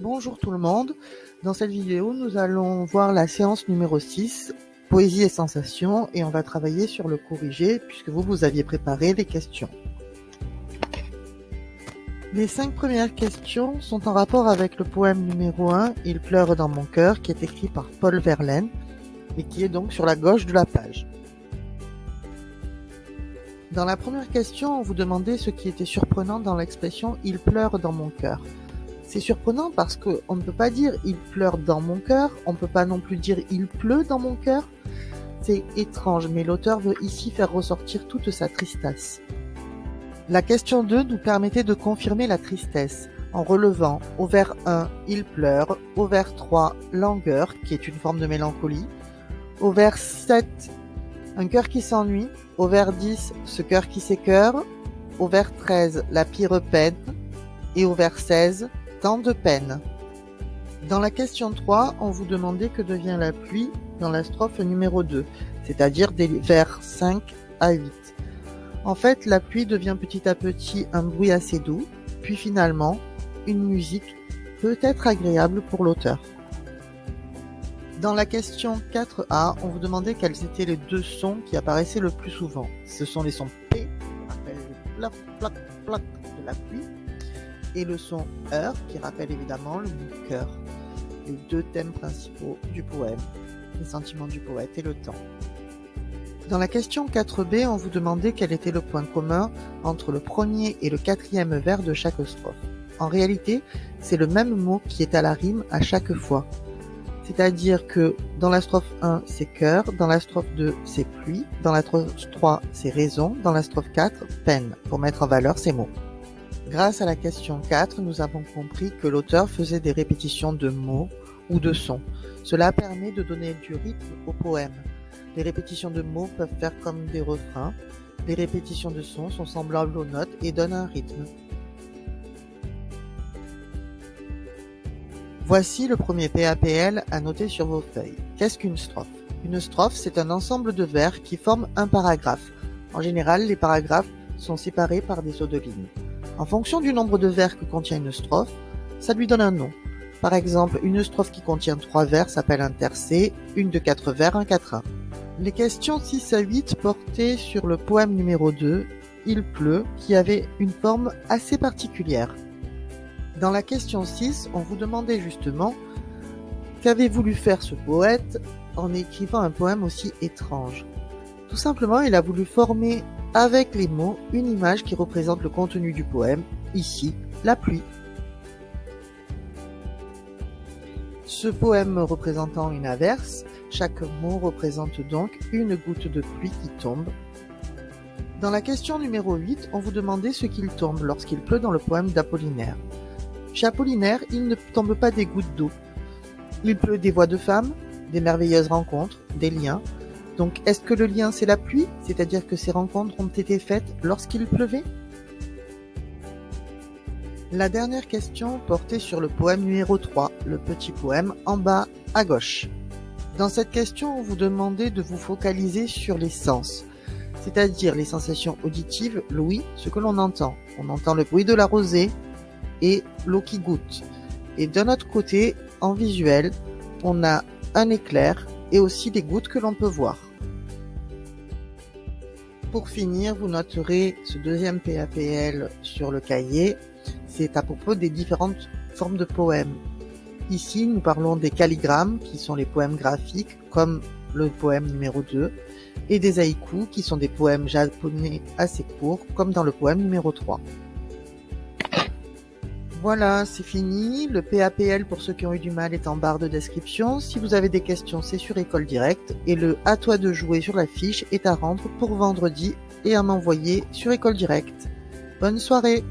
Bonjour tout le monde, dans cette vidéo nous allons voir la séance numéro 6, Poésie et sensations, et on va travailler sur le corrigé puisque vous aviez préparé les questions. Les 5 premières questions sont en rapport avec le poème numéro 1, Il pleure dans mon cœur, qui est écrit par Paul Verlaine et qui est donc sur la gauche de la page. Dans la première question, on vous demandait ce qui était surprenant dans l'expression « Il pleure dans mon cœur ». C'est surprenant parce qu'on ne peut pas dire « il pleure dans mon cœur », on ne peut pas non plus dire « il pleut dans mon cœur ». C'est étrange, mais l'auteur veut ici faire ressortir toute sa tristesse. La question 2 nous permettait de confirmer la tristesse, en relevant au vers 1 « il pleure », au vers 3 « langueur », qui est une forme de mélancolie, au vers 7 « un cœur qui s'ennuie », au vers 10 « ce cœur qui s'écœure », au vers 13 « la pire peine », et au vers 16 « tant de peine ». Dans la question 3, on vous demandait que devient la pluie dans la strophe numéro 2, c'est-à-dire des vers 5 à 8. En fait, la pluie devient petit à petit un bruit assez doux, puis finalement, une musique peut-être agréable pour l'auteur. Dans la question 4a, on vous demandait quels étaient les deux sons qui apparaissaient le plus souvent. Ce sont les sons P, qui rappellent le plac, plac, plac de la pluie, et le son heure, qui rappelle évidemment le mot cœur, les deux thèmes principaux du poème, les sentiments du poète et le temps. Dans la question 4b, on vous demandait quel était le point commun entre le premier et le quatrième vers de chaque strophe. En réalité, c'est le même mot qui est à la rime à chaque fois. C'est-à-dire que dans la strophe 1, c'est cœur, dans la strophe 2, c'est pluie, dans la strophe 3, c'est raison, dans la strophe 4, peine, pour mettre en valeur ces mots. Grâce à la question 4, nous avons compris que l'auteur faisait des répétitions de mots ou de sons. Cela permet de donner du rythme au poème. Les répétitions de mots peuvent faire comme des refrains. Les répétitions de sons sont semblables aux notes et donnent un rythme. Voici le premier PAPL à noter sur vos feuilles. Qu'est-ce qu'une strophe? Une strophe, c'est un ensemble de vers qui forment un paragraphe. En général, les paragraphes sont séparés par des sauts de ligne. En fonction du nombre de vers que contient une strophe, ça lui donne un nom. Par exemple, une strophe qui contient 3 vers s'appelle un tercet, une de 4 vers un quatrain. Les questions 6 à 8 portaient sur le poème numéro 2, Il pleut, qui avait une forme assez particulière. Dans la question 6, on vous demandait justement qu'avait voulu faire ce poète en écrivant un poème aussi étrange. Tout simplement, il a voulu former avec les mots une image qui représente le contenu du poème, ici, la pluie. Ce poème représentant une averse, chaque mot représente donc une goutte de pluie qui tombe. Dans la question numéro 8, on vous demandait ce qu'il tombe lorsqu'il pleut dans le poème d'Apollinaire. Chez Apollinaire, il ne tombe pas des gouttes d'eau. Il pleut des voix de femmes, des merveilleuses rencontres, des liens. Donc, est-ce que le lien c'est la pluie, c'est-à-dire que ces rencontres ont été faites lorsqu'il pleuvait? La dernière question portait sur le poème numéro 3, le petit poème en bas à gauche. Dans cette question, on vous demandait de vous focaliser sur les sens, c'est-à-dire les sensations auditives, l'ouïe, ce que l'on entend. On entend le bruit de la rosée et l'eau qui goutte. Et d'un autre côté, en visuel, on a un éclair et aussi des gouttes que l'on peut voir. Pour finir, vous noterez ce deuxième PAPL sur le cahier. C'est à propos des différentes formes de poèmes. Ici, nous parlons des calligrammes, qui sont les poèmes graphiques, comme le poème numéro 2, et des haïkus, qui sont des poèmes japonais assez courts, comme dans le poème numéro 3. Voilà, c'est fini. Le PAPL, pour ceux qui ont eu du mal, est en barre de description. Si vous avez des questions, c'est sur École Directe. Et le « À toi de jouer » sur la fiche est à rendre pour vendredi et à m'envoyer sur École Directe. Bonne soirée!